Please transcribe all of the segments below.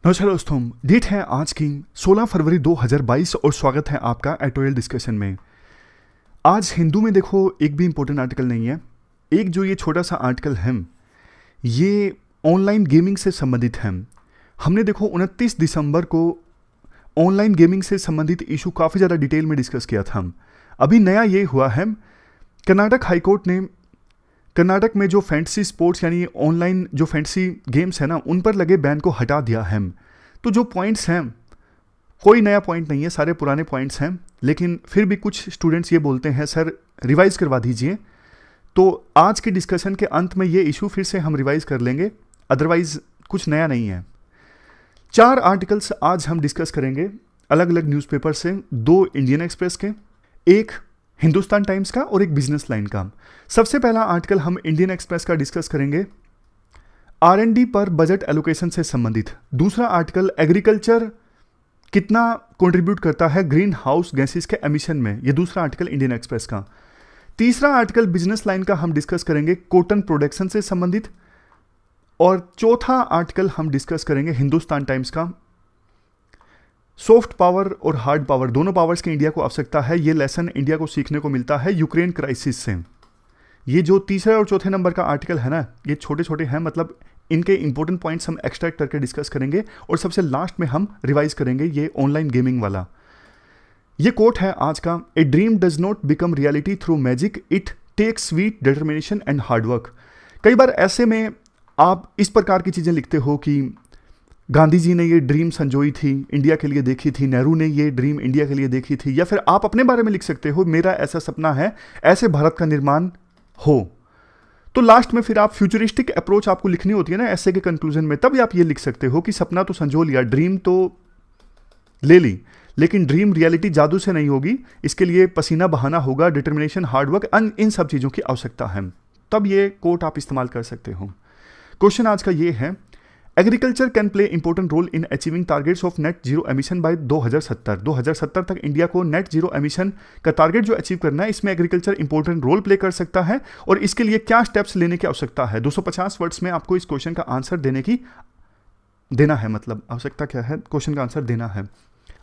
नमस्कार दोस्तों, डेट है आज की 16 फरवरी 2022 और स्वागत है आपका एडिटोरियल डिस्कशन में। आज हिंदू में देखो एक भी इम्पोर्टेंट आर्टिकल नहीं है। एक जो ये छोटा सा आर्टिकल है ये ऑनलाइन गेमिंग से संबंधित है। हमने देखो 29 दिसंबर को ऑनलाइन गेमिंग से संबंधित इशू काफ़ी ज़्यादा डिटेल में डिस्कस किया था। अभी नया ये हुआ है, कर्नाटक हाईकोर्ट ने कर्नाटक में जो फैंटेसी स्पोर्ट्स यानी ऑनलाइन जो फैंटेसी गेम्स है ना, उन पर लगे बैन को हटा दिया है। तो जो पॉइंट्स हैं, कोई नया पॉइंट नहीं है, सारे पुराने पॉइंट्स हैं, लेकिन फिर भी कुछ स्टूडेंट्स ये बोलते हैं सर रिवाइज़ करवा दीजिए। तो आज के डिस्कशन के अंत में ये इशू फिर से हम रिवाइज़ कर लेंगे, अदरवाइज़ कुछ नया नहीं है। 4 आर्टिकल्स आज हम डिस्कस करेंगे अलग अलग न्यूज़पेपर से, 2 इंडियन एक्सप्रेस के, एक हिंदुस्तान टाइम्स का और एक बिजनेस लाइन का। सबसे पहला आर्टिकल हम इंडियन एक्सप्रेस का डिस्कस करेंगे, R&D पर बजट एलोकेशन से संबंधित। दूसरा आर्टिकल एग्रीकल्चर कितना कंट्रीब्यूट करता है ग्रीन हाउस गैसेस के एमिशन में, यह दूसरा आर्टिकल इंडियन एक्सप्रेस का। तीसरा आर्टिकल बिजनेस लाइन का हम डिस्कस करेंगे कॉटन प्रोडक्शन से संबंधित। और चौथा आर्टिकल हम डिस्कस करेंगे हिंदुस्तान टाइम्स का, सॉफ्ट पावर और हार्ड पावर दोनों पावर्स की इंडिया को आवश्यकता है। ये लेसन इंडिया को सीखने को मिलता है यूक्रेन क्राइसिस से। ये जो तीसरे और चौथे नंबर का आर्टिकल है ना, ये छोटे छोटे हैं, मतलब इनके इंपॉर्टेंट पॉइंट्स हम एक्सट्रैक्ट करके डिस्कस करेंगे और सबसे लास्ट में हम रिवाइज करेंगे ये ऑनलाइन गेमिंग वाला। ये कोट है आज का, a dream does not become reality through magic, it takes sweet determination and hard work. कई बार ऐसे में आप इस प्रकार की चीज़ें लिखते हो कि गांधी जी ने ये ड्रीम संजोई थी, इंडिया के लिए देखी थी, नेहरू ने ये ड्रीम इंडिया के लिए देखी थी, या फिर आप अपने बारे में लिख सकते हो मेरा ऐसा सपना है ऐसे भारत का निर्माण हो। तो लास्ट में फिर आप फ्यूचरिस्टिक अप्रोच आपको लिखनी होती है ना ऐसे के कंक्लूजन में, तब आप ये लिख सकते हो कि सपना तो संजो लिया, ड्रीम तो ले ली, लेकिन ड्रीम रियलिटी जादू से नहीं होगी, इसके लिए पसीना बहाना होगा, डिटर्मिनेशन, हार्डवर्क, इन सब चीज़ों की आवश्यकता है। तब ये कोट आप इस्तेमाल कर सकते हो। क्वेश्चन आज का ये है, agriculture can play important role in achieving targets of net zero emission by 2070। 2070 तक इंडिया को नेट जीरो एमिशन का टारगेट जो अचीव करना है, इसमें एग्रीकल्चर इंपॉर्टेंट रोल प्ले कर सकता है और इसके लिए क्या स्टेप्स लेने की आवश्यकता है। 250 वर्ड्स में आपको इस क्वेश्चन का आंसर देना है, मतलब आवश्यकता क्या है, क्वेश्चन का आंसर देना है।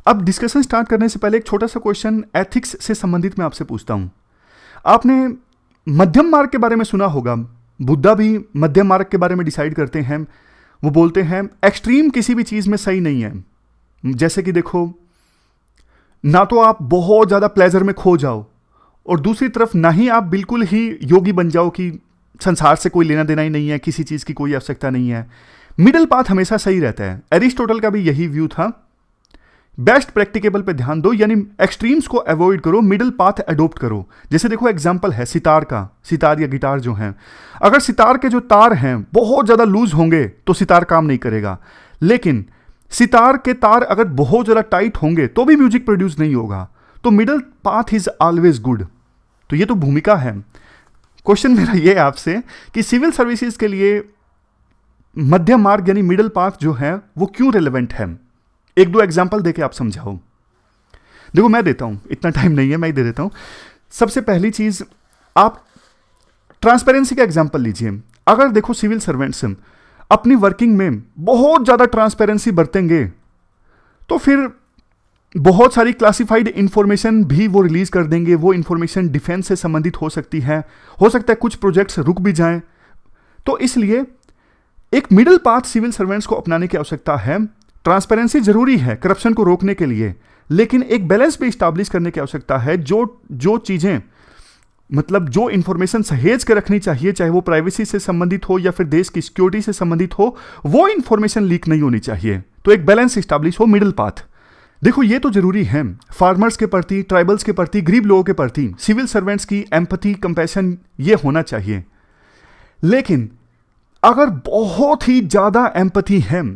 अब डिस्कशन स्टार्ट करने से पहले एक छोटा सा क्वेश्चन एथिक्स से संबंधित मैं आपसे पूछता हूं। आपने मध्यम मार्ग के बारे में सुना होगा, बुद्धा भी मध्यम मार्ग के बारे में डिसाइड करते हैं। वो बोलते हैं एक्सट्रीम किसी भी चीज़ में सही नहीं है। जैसे कि देखो, ना तो आप बहुत ज़्यादा प्लेजर में खो जाओ और दूसरी तरफ ना ही आप बिल्कुल ही योगी बन जाओ कि संसार से कोई लेना देना ही नहीं है, किसी चीज़ की कोई आवश्यकता नहीं है। मिडिल पाथ हमेशा सही रहता है। एरिस्टोटल का भी यही व्यू था। बेस्ट प्रैक्टिकेबल पे ध्यान दो, यानी एक्सट्रीम्स को अवॉइड करो, मिडिल पाथ अडोप्ट करो। जैसे देखो एग्जांपल है सितार का, सितार या गिटार जो हैं, अगर सितार के जो तार हैं बहुत ज़्यादा लूज होंगे तो सितार काम नहीं करेगा, लेकिन सितार के तार अगर बहुत ज़्यादा टाइट होंगे तो भी म्यूजिक प्रोड्यूस नहीं होगा। तो middle path is always good. तो ये तो भूमिका है। क्वेश्चन मेरा ये है आपसे कि सिविल सर्विसेज के लिए मध्यम मार्ग यानी मिडिल पाथ जो है वो क्यों रिलेवेंट है। एक दो एग्जाम्पल देके आप समझाओ। देखो मैं देता हूं, इतना टाइम नहीं है, मैं ही दे देता हूं। सबसे पहली चीज, आप ट्रांसपेरेंसी का एग्जाम्पल लीजिए। अगर देखो सिविल सर्वेंट्स अपनी वर्किंग में बहुत ज्यादा ट्रांसपेरेंसी बरतेंगे तो फिर बहुत सारी क्लासिफाइड इंफॉर्मेशन भी वो रिलीज कर देंगे। वो इंफॉर्मेशन डिफेंस से संबंधित हो सकती है, हो सकता है कुछ प्रोजेक्ट्स रुक भी जाएं। तो इसलिए एक मिडिल पाथ सिविल सर्वेंट्स को अपनाने की आवश्यकता है। ट्रांसपेरेंसी जरूरी है करप्शन को रोकने के लिए, लेकिन एक बैलेंस भी स्टैब्लिश करने की आवश्यकता है। जो चीजें, मतलब जो इंफॉर्मेशन सहेज के रखनी चाहिए, चाहे वो प्राइवेसी से संबंधित हो या फिर देश की सिक्योरिटी से संबंधित हो, वो इंफॉर्मेशन लीक नहीं होनी चाहिए। तो एक बैलेंस स्टैब्लिश हो, मिडिल पाथ। देखो ये तो जरूरी है फार्मर्स के प्रति, ट्राइबल्स के प्रति, गरीब लोगों के प्रति सिविल सर्वेंट्स की एम्पैथी, कंपैशन ये होना चाहिए। लेकिन अगर बहुत ही ज्यादा एम्पैथी है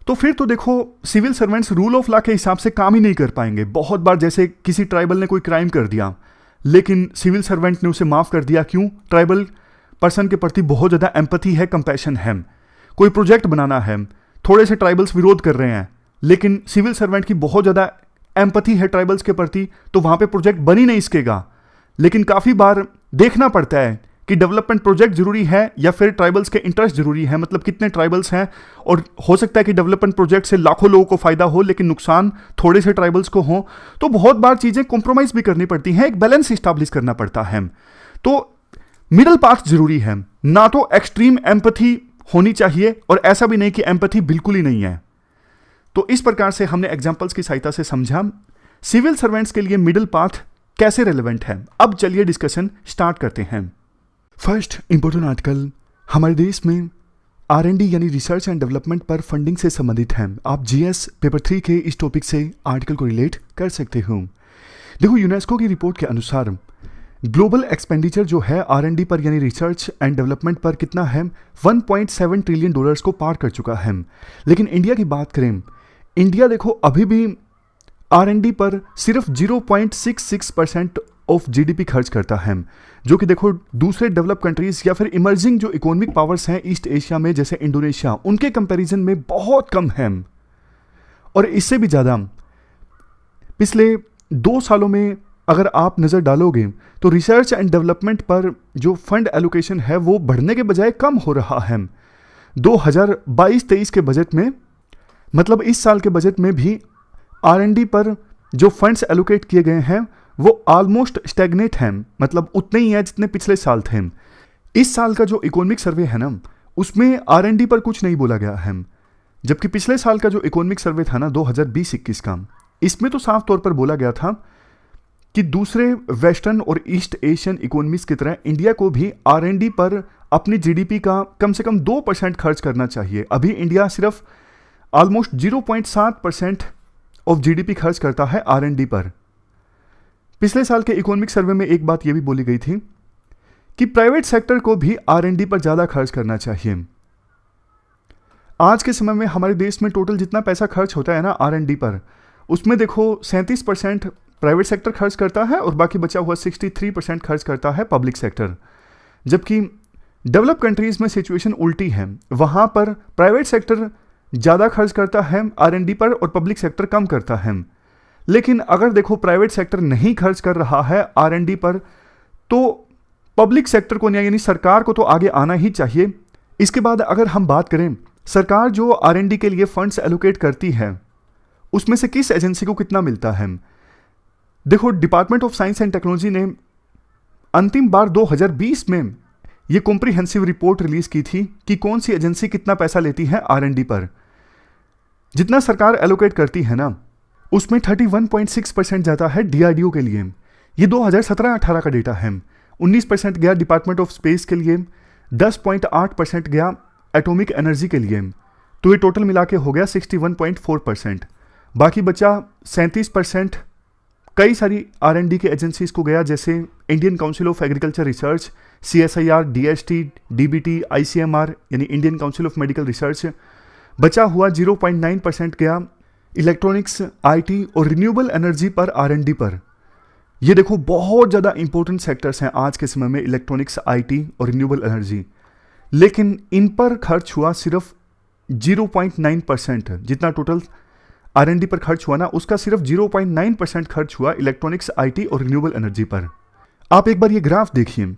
तो फिर तो देखो civil servants rule of law के हिसाब से काम ही नहीं कर पाएंगे। बहुत बार जैसे किसी ट्राइबल ने कोई क्राइम कर दिया लेकिन सिविल सर्वेंट ने उसे माफ कर दिया, क्यों? ट्राइबल पर्सन के प्रति बहुत ज़्यादा एम्पैथी है, कंपैशन है। कोई प्रोजेक्ट बनाना है, थोड़े से ट्राइबल्स विरोध कर रहे हैं, लेकिन सिविल सर्वेंट की बहुत ज़्यादा एम्पैथी है ट्राइबल्स के प्रति, तो वहाँ पे प्रोजेक्ट बन ही नहीं सकेगा। लेकिन काफ़ी बार देखना पड़ता है कि डेवलपमेंट प्रोजेक्ट जरूरी है या फिर ट्राइबल्स के इंटरेस्ट जरूरी है, मतलब कितने ट्राइबल्स हैं, और हो सकता है कि डेवलपमेंट प्रोजेक्ट से लाखों लोगों को फायदा हो लेकिन नुकसान थोड़े से ट्राइबल्स को हो, तो बहुत बार चीजें कॉम्प्रोमाइज भी करनी पड़ती हैं, एक बैलेंस स्टैब्लिश करना पड़ता है। तो मिडल पाथ जरूरी है, ना तो एक्सट्रीम एम्पैथी होनी चाहिए और ऐसा भी नहीं कि एम्पैथी बिल्कुल ही नहीं है। तो इस प्रकार से हमने एग्जांपल्स की सहायता से समझा सिविल सर्वेंट्स के लिए मिडिल पाथ कैसे रेलेवेंट है। अब चलिए डिस्कशन स्टार्ट करते हैं। फर्स्ट इंपॉर्टेंट आर्टिकल हमारे देश में R&D यानी रिसर्च एंड डेवलपमेंट पर फंडिंग से संबंधित है। आप GS पेपर 3 के इस टॉपिक से आर्टिकल को रिलेट कर सकते हो। देखो, यूनेस्को की रिपोर्ट के अनुसार ग्लोबल एक्सपेंडिचर जो है R&D पर यानी रिसर्च एंड डेवलपमेंट पर कितना है, 1.7 ट्रिलियन डॉलर्स को पार कर चुका है। लेकिन इंडिया की बात करें, इंडिया देखो अभी भी R&D पर सिर्फ 0.66% ऑफ GDP खर्च करता है, जो कि देखो दूसरे डेवलप कंट्रीज या फिर इमर्जिंग जो इकोनॉमिक पावर्स हैं ईस्ट एशिया में जैसे इंडोनेशिया, उनके कंपैरिजन में बहुत कम है। और इससे भी ज़्यादा पिछले 2 सालों में अगर आप नज़र डालोगे तो रिसर्च एंड डेवलपमेंट पर जो फंड एलोकेशन है वो बढ़ने के बजाय कम हो रहा है। 2022-23 के बजट में, मतलब इस साल के बजट में भी R&D पर जो फंड्स एलोकेट किए गए हैं वो ऑलमोस्ट स्टैग्नेट हैं, मतलब उतने ही हैं जितने पिछले साल थे। इस साल का जो इकोनॉमिक सर्वे है ना, उसमें R&D पर कुछ नहीं बोला गया है, जबकि पिछले साल का जो इकोनॉमिक सर्वे था ना 2020-21 का, इसमें तो साफ तौर पर बोला गया था कि दूसरे वेस्टर्न और ईस्ट एशियन इकोनॉमीज की तरह इंडिया को भी R&D पर अपनी GDP का कम से कम 2% खर्च करना चाहिए। अभी इंडिया सिर्फ ऑलमोस्ट 0.7% ऑफ GDP खर्च करता है R&D पर। पिछले साल के इकोनॉमिक सर्वे में एक बात यह भी बोली गई थी कि प्राइवेट सेक्टर को भी R&D पर ज़्यादा खर्च करना चाहिए। आज के समय में हमारे देश में टोटल जितना पैसा खर्च होता है ना R&D पर, उसमें देखो 37% प्राइवेट सेक्टर खर्च करता है और बाकी बचा हुआ 63% खर्च करता है पब्लिक सेक्टर। जबकि डेवलप कंट्रीज में सिचुएशन उल्टी है, वहाँ पर प्राइवेट सेक्टर ज़्यादा खर्च करता है R&D पर और पब्लिक सेक्टर कम करता है। लेकिन अगर देखो प्राइवेट सेक्टर नहीं खर्च कर रहा है R&D पर, तो पब्लिक सेक्टर को यानी सरकार को तो आगे आना ही चाहिए। इसके बाद अगर हम बात करें सरकार जो R&D के लिए फंड्स एलोकेट करती है, उसमें से किस एजेंसी को कितना मिलता है। देखो, department of science and technology ने अंतिम बार 2020 में ये कॉम्प्रिहेंसिव रिपोर्ट रिलीज की थी कि कौन सी एजेंसी कितना पैसा लेती है R&D पर। जितना सरकार एलोकेट करती है ना, उसमें 31.6% जाता है DRDO के लिए। ये 2017-18 का डेटा है। 19% गया डिपार्टमेंट ऑफ स्पेस के लिए, 10.8% गया एटॉमिक एनर्जी के लिए, तो ये टोटल मिला के हो गया 61.4%। बाकी बचा 37% कई सारी R&D के एजेंसीज को गया, जैसे Indian council of agriculture research, CSIR, DST, DBT, ICMR यानी Indian council of medical research. बचा हुआ 0.9% गया इलेक्ट्रॉनिक्स, IT और रिन्यूएबल एनर्जी पर R&D पर। ये देखो बहुत ज़्यादा इंपॉर्टेंट सेक्टर्स हैं आज के समय में, इलेक्ट्रॉनिक्स, IT और रिन्यूएबल एनर्जी। लेकिन इन पर खर्च हुआ सिर्फ 0.9%। जितना टोटल R&D पर खर्च हुआ ना, उसका सिर्फ 0.9% खर्च हुआ इलेक्ट्रॉनिक्स, IT और रिन्यूएबल एनर्जी पर। आप एक बार ये ग्राफ देखिए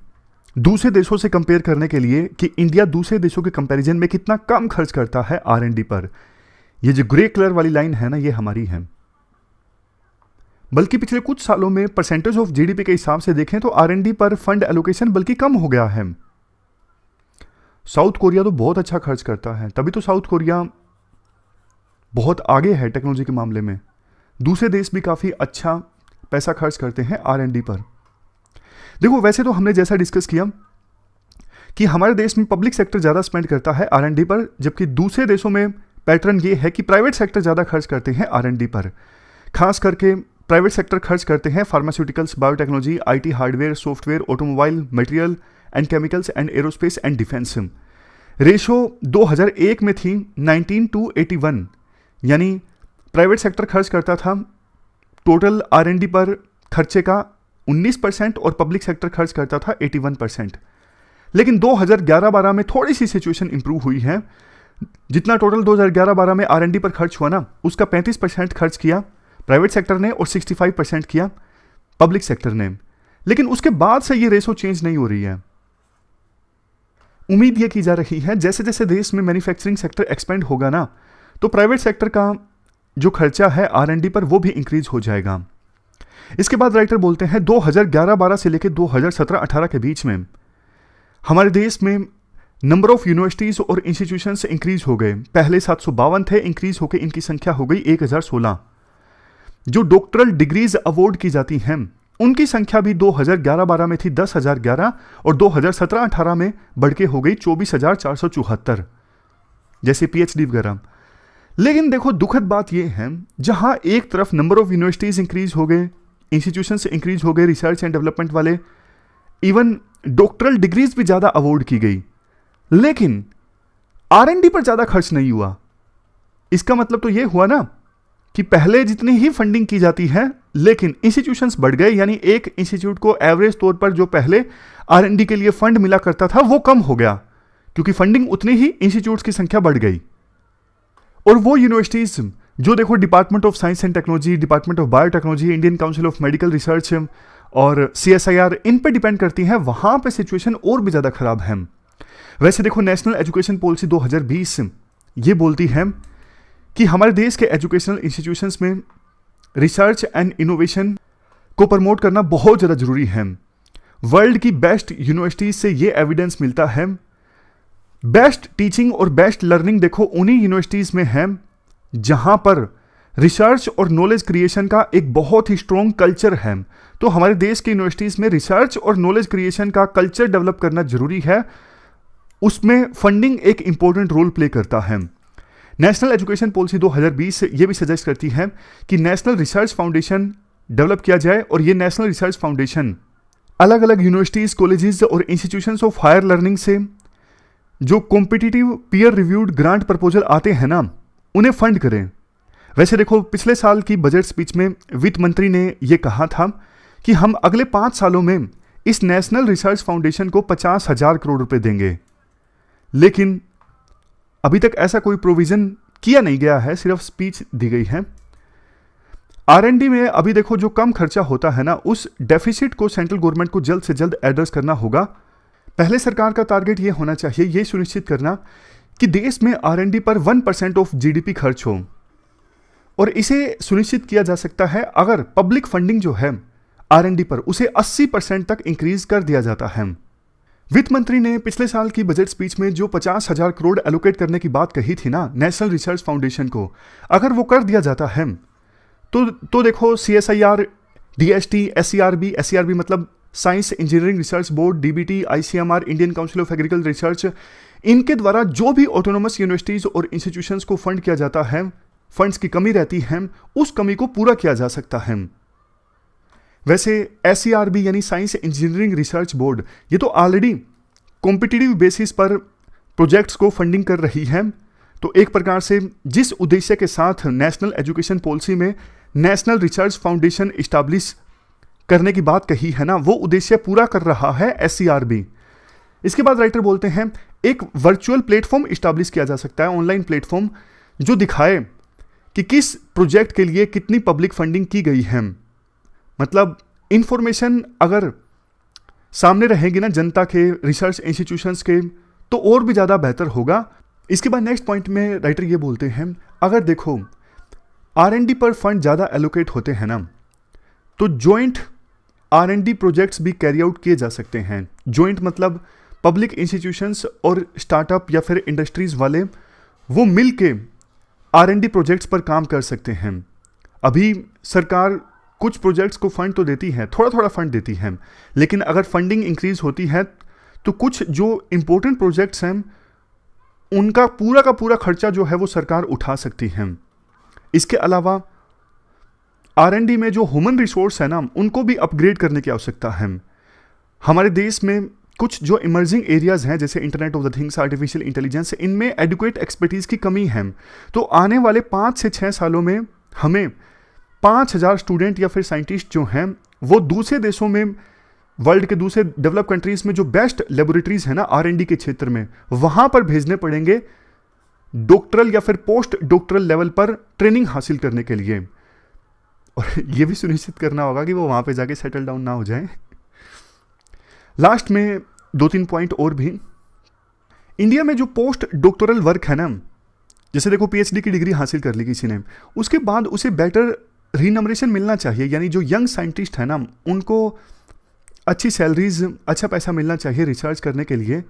दूसरे देशों से कंपेयर करने के लिए कि इंडिया दूसरे देशों के कंपैरिजन में कितना कम खर्च करता है R&D पर। ये जो ग्रे कलर वाली लाइन है ना, ये हमारी है। बल्कि पिछले कुछ सालों में परसेंटेज ऑफ GDP के हिसाब से देखें तो R&D पर फंड एलोकेशन बल्कि कम हो गया है। साउथ कोरिया तो बहुत अच्छा खर्च करता है, तभी तो साउथ कोरिया बहुत आगे है टेक्नोलॉजी के मामले में। दूसरे देश भी काफ़ी अच्छा पैसा खर्च करते हैं R&D पर। देखो, वैसे तो हमने जैसा डिस्कस किया कि हमारे देश में पब्लिक सेक्टर ज़्यादा स्पेंड करता है R&D पर, जबकि दूसरे देशों में पैटर्न ये है कि प्राइवेट सेक्टर ज़्यादा खर्च करते हैं R&D पर। खास करके प्राइवेट सेक्टर खर्च करते हैं pharmaceuticals, biotechnology, IT, hardware, software, automobile, material and chemicals and aerospace and defence. Ratio 2001 में थी 19:81, यानी प्राइवेट सेक्टर खर्च करता था टोटल R&D पर खर्चे का 19% और पब्लिक सेक्टर खर्च करता था 81%। लेकिन 2011-12 में थोड़ी सी सिचुएशन इंप्रूव हुई है। जितना टोटल 2011-12 में R&D पर खर्च हुआ ना, उसका 35% खर्च किया प्राइवेट सेक्टर ने और 65% किया पब्लिक सेक्टर ने। लेकिन उसके बाद से ये रेशो चेंज नहीं हो रही है। उम्मीद ये की जा रही है जैसे जैसे देश में मैन्युफैक्चरिंग सेक्टर एक्सपेंड होगा ना, तो प्राइवेट सेक्टर का जो खर्चा है R&D पर वो भी इंक्रीज हो जाएगा। इसके बाद राइटर बोलते हैं 2011-12 से लेकर 2017-18 के बीच में हमारे देश में नंबर ऑफ यूनिवर्सिटीज और इंस्टीट्यूशंस इंक्रीज हो गए। पहले 752 थे, इंक्रीज होकर इनकी संख्या हो गई 1016। जो डॉक्टरल डिग्रीज अवार्ड की जाती हैं उनकी संख्या भी 2011-12 में थी 10,011 और 2017-18 में बढ़ के हो गई 24,474, जैसे PhD वगैरह। लेकिन देखो दुखद बात यह है, जहां एक तरफ नंबर ऑफ यूनिवर्सिटीज इंक्रीज हो गए, इंस्टीट्यूशंस इंक्रीज हो गए रिसर्च एंड डेवलपमेंट वाले, इवन डॉक्टरल डिग्रीज भी ज्यादा अवार्ड की गई, लेकिन R&D पर ज्यादा खर्च नहीं हुआ। इसका मतलब तो यह हुआ ना कि पहले जितनी ही फंडिंग की जाती है लेकिन इंस्टीट्यूशंस बढ़ गए, यानी एक इंस्टीट्यूट को एवरेज तौर पर जो पहले R&D के लिए फंड मिला करता था वो कम हो गया, क्योंकि फंडिंग उतनी ही इंस्टीट्यूट्स की संख्या बढ़ गई। और वो यूनिवर्सिटीज जो देखो department of science and technology, department of biotechnology, Indian council of medical research और CSIR इन पे डिपेंड करती हैं, वहां पे सिचुएशन और भी ज्यादा खराब है। वैसे देखो नेशनल एजुकेशन पॉलिसी 2020 ये बोलती है कि हमारे देश के एजुकेशनल इंस्टीट्यूशंस में रिसर्च एंड इनोवेशन को प्रमोट करना बहुत ज़्यादा जरूरी है। वर्ल्ड की बेस्ट यूनिवर्सिटीज से ये एविडेंस मिलता है। बेस्ट टीचिंग और बेस्ट लर्निंग देखो उन्हीं यूनिवर्सिटीज में है जहां पर रिसर्च और नॉलेज क्रिएशन का एक बहुत ही स्ट्रॉन्ग कल्चर है। तो हमारे देश की यूनिवर्सिटीज में रिसर्च और नॉलेज क्रिएशन का कल्चर डेवलप करना जरूरी है, उसमें फंडिंग एक इंपॉर्टेंट रोल प्ले करता है। नेशनल एजुकेशन पॉलिसी 2020 ये भी सजेस्ट करती है कि नेशनल रिसर्च फाउंडेशन डेवलप किया जाए, और ये नेशनल रिसर्च फाउंडेशन अलग अलग यूनिवर्सिटीज, कॉलेजेस और इंस्टीट्यूशंस ऑफ हायर लर्निंग से जो competitive peer reviewed grant proposal आते हैं ना, उन्हें फंड करें। वैसे देखो पिछले साल की बजट स्पीच में वित्त मंत्री ने यह कहा था कि हम अगले 5 सालों में इस नेशनल रिसर्च फाउंडेशन को 50,000 करोड़ रुपए देंगे, लेकिन अभी तक ऐसा कोई प्रोविजन किया नहीं गया है, सिर्फ स्पीच दी गई है। R&D में अभी देखो जो कम खर्चा होता है ना, उस डेफिसिट को सेंट्रल गवर्नमेंट को जल्द से जल्द एड्रेस करना होगा। पहले सरकार का टारगेट ये होना चाहिए, ये सुनिश्चित करना कि देश में R&D पर 1% ऑफ GDP खर्च हो, और इसे सुनिश्चित किया जा सकता है अगर पब्लिक फंडिंग जो है R&D पर उसे 80% तक इंक्रीज कर दिया जाता है। वित्त मंत्री ने पिछले साल की बजट स्पीच में जो 50,000 करोड़ एलोकेट करने की बात कही थी ना नेशनल रिसर्च फाउंडेशन को, अगर वो कर दिया जाता है तो देखो CSIR, DST, SERB मतलब science engineering research board, DBT, ICMR, Indian council of agriculture research, इनके द्वारा जो भी ऑटोनोमस यूनिवर्सिटीज और इंस्टीट्यूशंस को फंड किया जाता है, फंड्स की कमी रहती है, उस कमी को पूरा किया जा सकता है। वैसे SERB यानी साइंस इंजीनियरिंग रिसर्च बोर्ड ये तो ऑलरेडी कॉम्पिटिटिव बेसिस पर प्रोजेक्ट्स को फंडिंग कर रही है। तो एक प्रकार से जिस उद्देश्य के साथ नेशनल एजुकेशन पॉलिसी में नेशनल रिसर्च फाउंडेशन इस्टेब्लिश करने की बात कही है ना, वो उद्देश्य पूरा कर रहा है SERB। इसके बाद राइटर बोलते हैं एक वर्चुअल प्लेटफॉर्म इस्टेब्लिश किया जा सकता है, ऑनलाइन प्लेटफॉर्म, जो दिखाए कि किस प्रोजेक्ट के लिए कितनी पब्लिक फंडिंग की गई है। मतलब इंफॉर्मेशन अगर सामने रहेगी ना जनता के, रिसर्च इंस्टीट्यूशंस के, तो और भी ज़्यादा बेहतर होगा। इसके बाद नेक्स्ट पॉइंट में राइटर ये बोलते हैं अगर देखो R&D पर फंड ज़्यादा एलोकेट होते हैं ना, तो जॉइंट R&D प्रोजेक्ट्स भी कैरी आउट किए जा सकते हैं। जॉइंट मतलब पब्लिक इंस्टीट्यूशंस और स्टार्टअप या फिर इंडस्ट्रीज वाले वो मिल के R&D प्रोजेक्ट्स पर काम कर सकते हैं। अभी सरकार कुछ प्रोजेक्ट्स को फंड तो देती है, थोड़ा थोड़ा फंड देती है, लेकिन अगर फंडिंग इंक्रीज होती है तो कुछ जो इंपॉर्टेंट प्रोजेक्ट्स हैं उनका पूरा का पूरा खर्चा जो है वो सरकार उठा सकती है। इसके अलावा R&D में जो ह्यूमन रिसोर्स है ना, उनको भी अपग्रेड करने की आवश्यकता है। हमारे देश में कुछ जो इमर्जिंग एरियाज हैं जैसे internet of the things, artificial intelligence, इनमें एडुकेट एक्सपर्टीज की कमी है। तो आने वाले 5 से 6 सालों में हमें 5,000 स्टूडेंट या फिर साइंटिस्ट जो हैं वो दूसरे देशों में, वर्ल्ड के दूसरे डेवलप कंट्रीज में जो बेस्ट लेबोरेटरीज है ना R&D के क्षेत्र में, वहां पर भेजने पड़ेंगे डॉक्टरल या फिर पोस्ट डॉक्टरल लेवल पर ट्रेनिंग हासिल करने के लिए। और ये भी सुनिश्चित करना होगा कि वो वहां पे जाके सेटल डाउन ना हो जाए। लास्ट में 2-3 पॉइंट और भी। इंडिया में जो पोस्ट डॉक्टोरल वर्क है ना, जैसे देखो पीएचडी की डिग्री हासिल कर ली किसी ने, उसके बाद उसे बेटर रीनमरेशन मिलना चाहिए, यानी जो यंग साइंटिस्ट है ना उनको अच्छी सैलरीज, अच्छा पैसा मिलना चाहिए रिसर्च करने के लिए।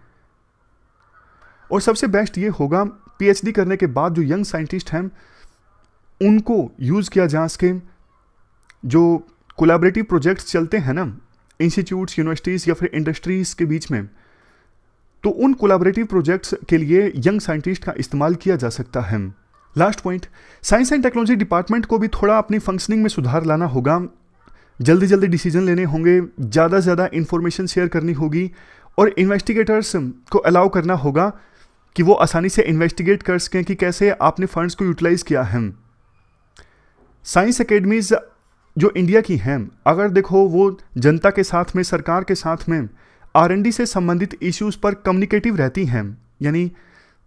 और सबसे बेस्ट ये होगा पीएचडी करने के बाद जो यंग साइंटिस्ट हैं उनको यूज़ किया जा सके, जो कोलैबोरेटिव प्रोजेक्ट्स चलते हैं ना इंस्टीट्यूट्स, यूनिवर्सिटीज़ या फिर इंडस्ट्रीज़ के बीच में, तो उन कोलैबोरेटिव प्रोजेक्ट्स के लिए यंग साइंटिस्ट का इस्तेमाल किया जा सकता है। Last point, science and technology department को भी थोड़ा अपनी फंक्शनिंग में सुधार लाना होगा। जल्दी जल्दी डिसीजन लेने होंगे, ज़्यादा से ज़्यादा इंफॉर्मेशन शेयर करनी होगी और इन्वेस्टिगेटर्स को अलाउ करना होगा कि वो आसानी से इन्वेस्टिगेट कर सकें कि कैसे आपने फंड्स को यूटिलाइज किया है। साइंस एकेडमीज जो इंडिया की हैं, अगर देखो वो जनता के साथ में, सरकार के साथ में R&D से संबंधित इश्यूज़ पर कम्युनिकेटिव रहती हैं, यानी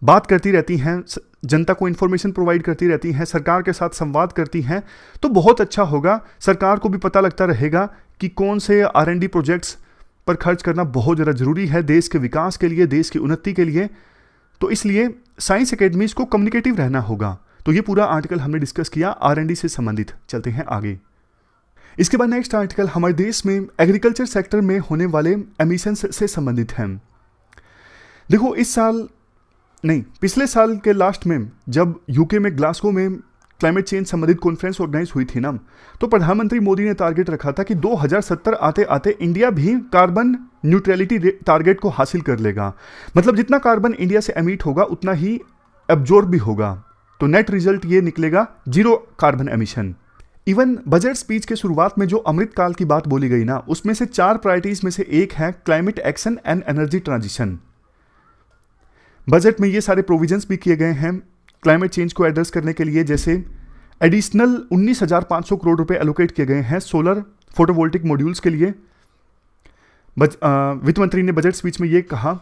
बात करती रहती हैं, जनता को इन्फॉर्मेशन प्रोवाइड करती रहती हैं, सरकार के साथ संवाद करती हैं, तो बहुत अच्छा होगा। सरकार को भी पता लगता रहेगा कि कौन से R&D प्रोजेक्ट्स पर खर्च करना बहुत ज़्यादा ज़रूरी है देश के विकास के लिए, देश की उन्नति के लिए। तो इसलिए साइंस एकेडमीज को कम्युनिकेटिव रहना होगा। तो ये पूरा आर्टिकल हमने डिस्कस किया R&D से संबंधित। चलते हैं आगे। इसके बाद नेक्स्ट आर्टिकल हमारे देश में एग्रीकल्चर सेक्टर में होने वाले एमिशंस से संबंधित हैं। देखो पिछले साल के लास्ट में जब यूके में ग्लासगो में क्लाइमेट चेंज संबंधित कॉन्फ्रेंस ऑर्गेनाइज हुई थी ना, तो प्रधानमंत्री मोदी ने टारगेट रखा था कि 2070 आते आते इंडिया भी कार्बन न्यूट्रलिटी टारगेट को हासिल कर लेगा। मतलब जितना कार्बन इंडिया से एमिट होगा उतना ही एब्जॉर्ब भी होगा। तो नेट रिजल्ट ये निकलेगा 0 carbon emission. Even budget speech के शुरुआत में जो अमृतकाल की बात बोली गई ना, उसमें से 4 प्रायोरिटीज में से एक है climate action and energy transition. Budget में ये सारे प्रोविजंस भी किए गए हैं क्लाइमेट चेंज को एड्रेस करने के लिए, जैसे एडिशनल 19,500 करोड़ रुपए एलोकेट किए गए हैं सोलर फोटोवोल्टिक मॉड्यूल्स के लिए। वित्त मंत्री ने बजट स्पीच में ये कहा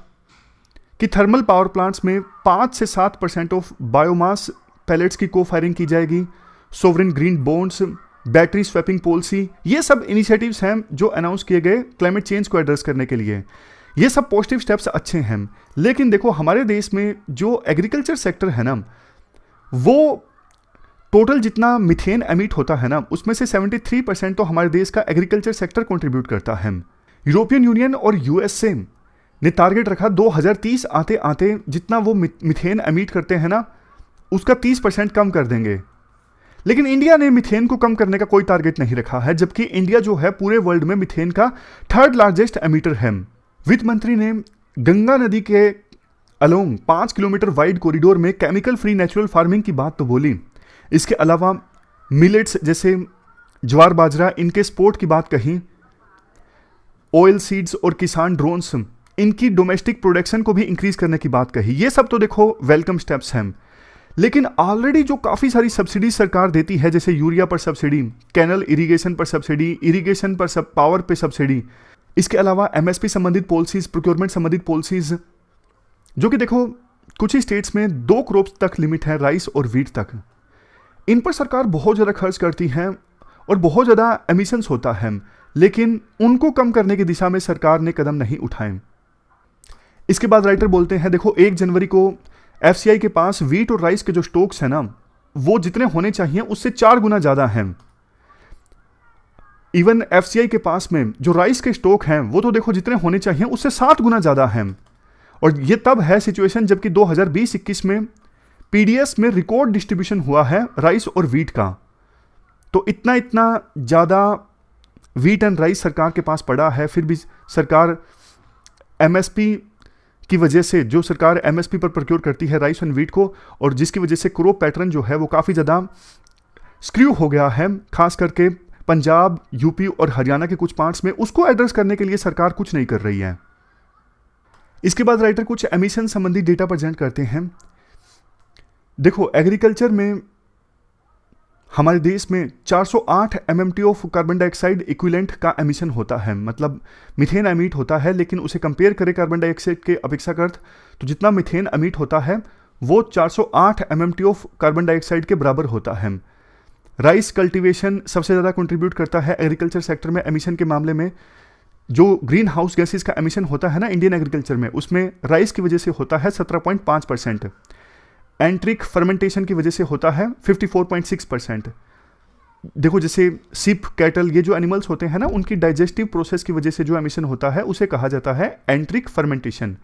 कि थर्मल पावर प्लांट्स में 5 से 7% ऑफ बायोमास पैलेट्स की को फायरिंग की जाएगी। Sovereign green bonds, battery swapping policy, ये सब इनिशिएटिव्स हैं जो अनाउंस किए गए क्लाइमेट चेंज को एड्रेस करने के लिए। ये सब पॉजिटिव स्टेप्स अच्छे हैं, लेकिन देखो हमारे देश में जो एग्रीकल्चर सेक्टर है ना, वो टोटल जितना मीथेन एमिट होता है ना, उसमें से 73% तो हमारे देश का एग्रीकल्चर सेक्टर कंट्रीब्यूट करता है। यूरोपियन यूनियन और यूएसए ने टारगेट रखा 2030 आते आते जितना वो मीथेन एमिट करते हैं ना, उसका 30% कम कर देंगे। लेकिन इंडिया ने मीथेन को कम करने का कोई टारगेट नहीं रखा है, जबकि इंडिया जो है पूरे वर्ल्ड में मीथेन का 3rd लार्जेस्ट एमिटर है। वित्त मंत्री ने गंगा नदी के अलोंग 5 किलोमीटर वाइड कॉरिडोर में केमिकल फ्री नेचुरल फार्मिंग की बात तो बोली। इसके अलावा मिलेट्स जैसे ज्वार बाजरा, इनके स्पोर्ट की बात कही। ऑयल सीड्स और किसान ड्रोन्स, इनकी डोमेस्टिक प्रोडक्शन को भी इंक्रीज करने की बात कही। ये सब तो देखो वेलकम स्टेप्स हैं, लेकिन ऑलरेडी जो काफ़ी सारी सब्सिडी सरकार देती है, जैसे यूरिया पर सब्सिडी, कैनल इरिगेशन पर सब्सिडी, इरिगेशन पर पावर पे सब्सिडी, इसके अलावा एमएसपी संबंधित पॉलिसीज, प्रोक्योरमेंट संबंधित पॉलिसीज, जो कि देखो कुछ ही स्टेट्स में 2 क्रॉप्स तक लिमिट है, राइस और वीट तक। इन पर सरकार बहुत ज़्यादा खर्च करती है और बहुत ज़्यादा एमिशंस होता है, लेकिन उनको कम करने की दिशा में सरकार ने कदम नहीं उठाए। इसके बाद राइटर बोलते हैं, देखो 1 जनवरी को एफसीआई के पास वीट और राइस के जो स्टॉक्स हैं ना, वो जितने होने चाहिए उससे 4 गुना ज़्यादा हैं। इवन एफसीआई के पास में जो राइस के स्टॉक हैं वो तो देखो जितने होने चाहिए उससे 7 गुना ज़्यादा हैं। और ये तब है सिचुएशन जबकि 2020-21 में पीडीएस में रिकॉर्ड डिस्ट्रीब्यूशन हुआ है राइस और वीट का। तो इतना ज़्यादा वीट एंड राइस सरकार के पास पड़ा है, फिर भी सरकार एमएसपी की वजह से, जो सरकार एमएसपी पर प्रोक्योर करती है राइस एंड वीट को, और जिसकी वजह से क्रॉप पैटर्न जो है वो काफ़ी ज़्यादा स्क्रू हो गया है, खास करके पंजाब, यूपी और हरियाणा के कुछ पार्ट्स में, उसको एड्रेस करने के लिए सरकार कुछ नहीं कर रही है। इसके बाद राइटर कुछ एमिशन संबंधी डेटा प्रेजेंट करते हैं। देखो एग्रीकल्चर में हमारे देश में 408 MMT of carbon dioxide equivalent का एमिशन होता है, मतलब मीथेन एमिट होता है, लेकिन उसे कंपेयर करें कार्बन डाइऑक्साइड के अपेक्षाकृत तो जितना मीथेन एमिट होता है वो 408 MMT ऑफ कार्बन डाइऑक्साइड के बराबर होता है। राइस कल्टीवेशन सबसे ज़्यादा कंट्रीब्यूट करता है एग्रीकल्चर सेक्टर में एमिशन के मामले में। जो ग्रीन हाउस गैसेस का एमिशन होता है ना इंडियन एग्रीकल्चर में, उसमें राइस की वजह से होता है 17.5%, एंट्रिक फर्मेंटेशन की वजह से होता है 54.6%। देखो जैसे सिप, कैटल, ये जो एनिमल्स होते हैं ना, उनकी डाइजेस्टिव प्रोसेस की वजह से जो एमिशन होता है उसे कहा जाता है एंट्रिक फर्मेंटेशन।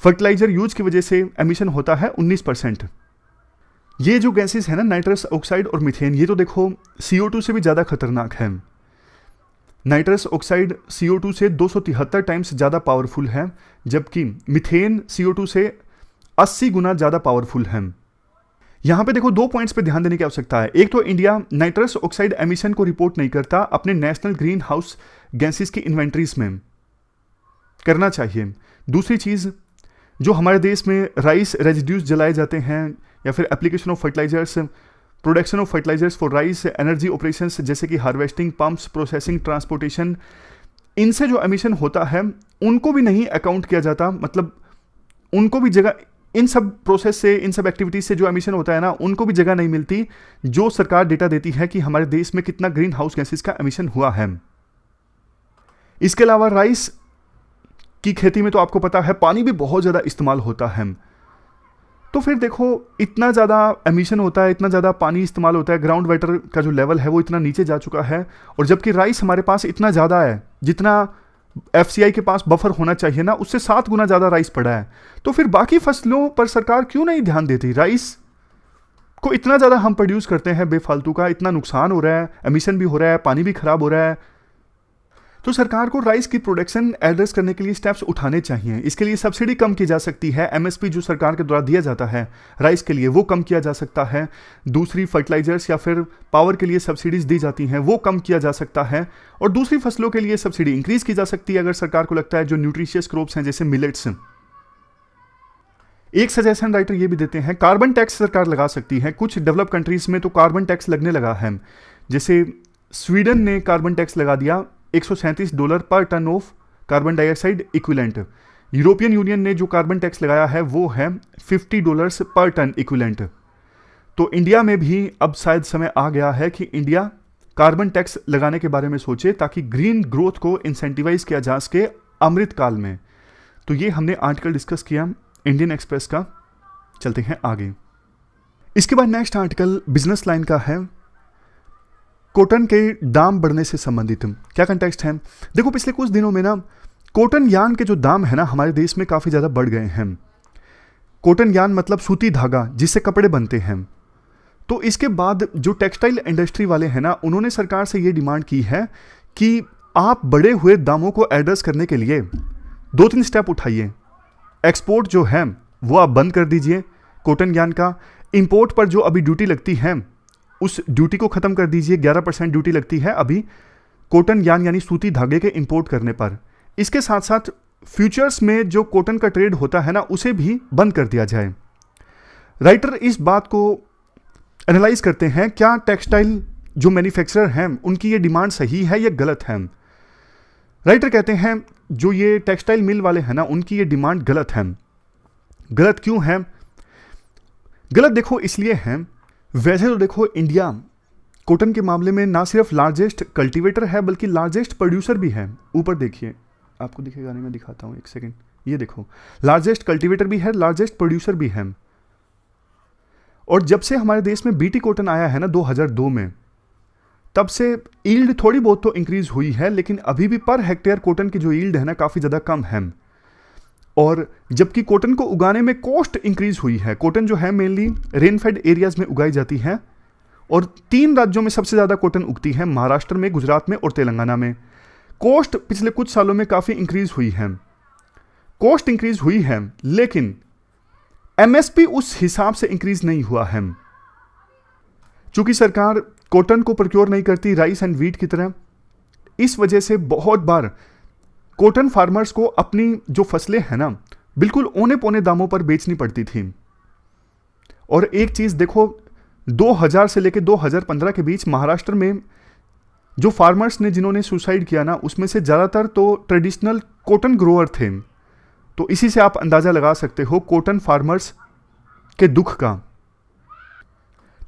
फर्टिलाइजर यूज की वजह से एमिशन होता है 19%। ये जो गैसेस है ना, नाइट्रस ऑक्साइड और मीथेन, ये तो देखो CO2 से भी ज़्यादा खतरनाक है। नाइट्रस ऑक्साइड CO2 से 273 टाइम्स ज़्यादा पावरफुल है, जबकि मीथेन CO2 से 80 गुना ज़्यादा पावरफुल है। यहाँ पे देखो 2 पॉइंट्स पे ध्यान देने की आवश्यकता है। एक तो इंडिया नाइट्रस ऑक्साइड एमिशन को रिपोर्ट नहीं करता अपने नेशनल ग्रीन हाउस गैसेस की इन्वेंट्रीज में, करना चाहिए। दूसरी चीज़, जो हमारे देश में राइस रेजिड्यूज जलाए जाते हैं या फिर application of fertilisers, production of fertilisers for rice, energy operations जैसे कि हार्वेस्टिंग, पंप्स, प्रोसेसिंग, ट्रांसपोर्टेशन, इनसे जो एमिशन होता है उनको भी नहीं अकाउंट किया जाता। मतलब उनको भी जगह, इन सब प्रोसेस से, इन सब एक्टिविटीज से जो एमिशन होता है ना, उनको भी जगह नहीं मिलती जो सरकार डेटा देती है कि हमारे देश में कितना ग्रीन हाउस गैसेस का एमिशन हुआ है। इसके अलावा राइस की खेती में तो आपको पता है पानी भी बहुत ज़्यादा इस्तेमाल होता है। तो फिर देखो इतना ज़्यादा एमिशन होता है, इतना ज़्यादा पानी इस्तेमाल होता है, ग्राउंड वाटर का जो लेवल है वो इतना नीचे जा चुका है, और जबकि राइस हमारे पास इतना ज़्यादा है, जितना FCI के पास बफर होना चाहिए ना, उससे 7 गुना ज़्यादा राइस पड़ा है। तो फिर बाकी फसलों पर सरकार क्यों नहीं ध्यान देती? राइस को इतना ज़्यादा हम प्रोड्यूस करते हैं बेफालतू का, इतना नुकसान हो रहा है, एमिशन भी हो रहा है, पानी भी खराब हो रहा है। तो सरकार को राइस की प्रोडक्शन एड्रेस करने के लिए स्टेप्स उठाने चाहिए। इसके लिए सब्सिडी कम की जा सकती है। MSP जो सरकार के द्वारा दिया जाता है राइस के लिए, वो कम किया जा सकता है। दूसरी फर्टिलाइजर्स या फिर पावर के लिए सब्सिडीज दी जाती हैं, वो कम किया जा सकता है। और दूसरी फसलों के लिए सब्सिडी इंक्रीज की जा सकती है अगर सरकार को लगता है, जो न्यूट्रिशियस क्रॉप्स हैं जैसे मिलेट्स। एक सजेशन राइटर ये भी देते हैं, कार्बन टैक्स सरकार लगा सकती है। कुछ डेवलप कंट्रीज में तो कार्बन टैक्स लगने लगा है, जैसे स्वीडन ने कार्बन टैक्स लगा दिया $137 पर ton of carbon dioxide equivalent. European Union ने जो कार्बन टैक्स लगाया है वो है $50 पर टन इक्विलेंट। तो इंडिया में भी अब शायद समय आ गया है कि इंडिया कार्बन टैक्स लगाने के बारे में सोचे, ताकि ग्रीन ग्रोथ को इंसेंटिवाइज किया जा सके अमृत काल में। तो ये हमने आर्टिकल डिस्कस किया इंडियन एक्सप्रेस का। चलते हैं आगे। इसके बाद नेक्स्ट आर्टिकल बिजनेस लाइन का है, कॉटन के दाम बढ़ने से संबंधित। क्या कंटेक्स्ट है? देखो पिछले कुछ दिनों में ना कॉटन यार्न के जो दाम है ना हमारे देश में काफ़ी ज़्यादा बढ़ गए हैं। कॉटन यार्न मतलब सूती धागा जिससे कपड़े बनते हैं। तो इसके बाद जो टेक्सटाइल इंडस्ट्री वाले हैं ना, उन्होंने सरकार से ये डिमांड की है कि आप बढ़े हुए दामों को एड्रेस करने के लिए 2-3 स्टेप उठाइए। एक्सपोर्ट जो है वो आप बंद कर दीजिए कॉटन यार्न का। इंपोर्ट पर जो अभी ड्यूटी लगती है उस ड्यूटी को खत्म कर दीजिए। 11% ड्यूटी लगती है अभी कॉटन यार्न यानी सूती धागे के इंपोर्ट करने पर। इसके साथ साथ फ्यूचर्स में जो कॉटन का ट्रेड होता है ना, उसे भी बंद कर दिया जाए। राइटर इस बात को एनालाइज करते हैं, क्या टेक्सटाइल जो मैन्युफैक्चरर हैं उनकी ये डिमांड सही है या गलत है। राइटर कहते हैं जो ये टेक्सटाइल मिल वाले हैं ना, उनकी ये डिमांड गलत है। गलत क्यों है? गलत देखो इसलिए है, वैसे तो देखो इंडिया कॉटन के मामले में ना सिर्फ लार्जेस्ट कल्टीवेटर है बल्कि लार्जेस्ट प्रोड्यूसर भी है। ऊपर देखिए, आपको दिखेगा नहीं, मैं दिखाता हूँ एक सेकेंड। ये देखो, लार्जेस्ट कल्टीवेटर भी है, लार्जेस्ट प्रोड्यूसर भी है। और जब से हमारे देश में BT कॉटन आया है ना 2002 में, तब से यील्ड थोड़ी बहुत तो इंक्रीज हुई है, लेकिन अभी भी पर हेक्टेयर कॉटन की जो यील्ड है ना काफ़ी ज़्यादा कम है। और जबकि कॉटन को उगाने में कॉस्ट इंक्रीज हुई है। कॉटन जो है मेनली रेनफेड एरियाज में उगाई जाती है, और 3 राज्यों में सबसे ज़्यादा कॉटन उगती है, महाराष्ट्र में, गुजरात में और तेलंगाना में। कॉस्ट पिछले कुछ सालों में काफ़ी इंक्रीज हुई है। कॉस्ट इंक्रीज हुई है, लेकिन MSP उस हिसाब से इंक्रीज नहीं हुआ है। चूंकि सरकार कॉटन को प्रोक्योर नहीं करती राइस एंड व्हीट की तरह, इस वजह से बहुत बार कॉटन फार्मर्स को अपनी जो फसलें हैं ना बिल्कुल औने पौने दामों पर बेचनी पड़ती थी। और एक चीज़ देखो, 2000 से लेकर 2015 के बीच महाराष्ट्र में जो फार्मर्स ने जिन्होंने सुसाइड किया ना, उसमें से ज़्यादातर तो ट्रेडिशनल कॉटन ग्रोअर थे। तो इसी से आप अंदाज़ा लगा सकते हो कॉटन फार्मर्स के दुख का।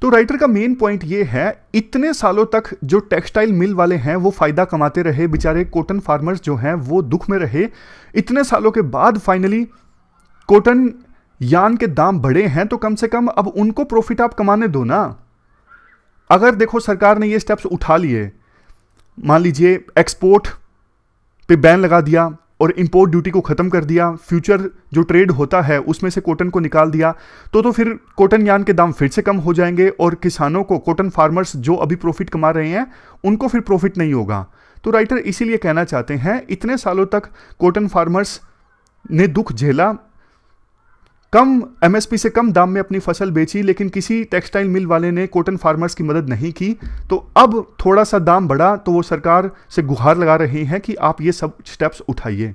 तो राइटर का मेन पॉइंट ये है, इतने सालों तक जो टेक्सटाइल मिल वाले हैं वो फायदा कमाते रहे, बेचारे कॉटन फार्मर्स जो हैं वो दुख में रहे। इतने सालों के बाद फाइनली कॉटन यार्न के दाम बढ़े हैं, तो कम से कम अब उनको प्रॉफिट आप कमाने दो ना। अगर देखो सरकार ने ये स्टेप्स उठा लिए, मान लीजिए एक्सपोर्ट पे बैन लगा दिया और इंपोर्ट ड्यूटी को खत्म कर दिया, फ्यूचर जो ट्रेड होता है उसमें से कॉटन को निकाल दिया, तो फिर कॉटन यार्न के दाम फिर से कम हो जाएंगे और किसानों को, कॉटन फार्मर्स जो अभी प्रॉफिट कमा रहे हैं, उनको फिर प्रॉफिट नहीं होगा। तो राइटर इसीलिए कहना चाहते हैं, इतने सालों तक कॉटन फार्मर्स ने दुख झेला, कम एमएसपी से कम दाम में अपनी फसल बेची, लेकिन किसी टेक्सटाइल मिल वाले ने कॉटन फार्मर्स की मदद नहीं की। तो अब थोड़ा सा दाम बढ़ा तो वो सरकार से गुहार लगा रही हैं कि आप ये सब स्टेप्स उठाइए।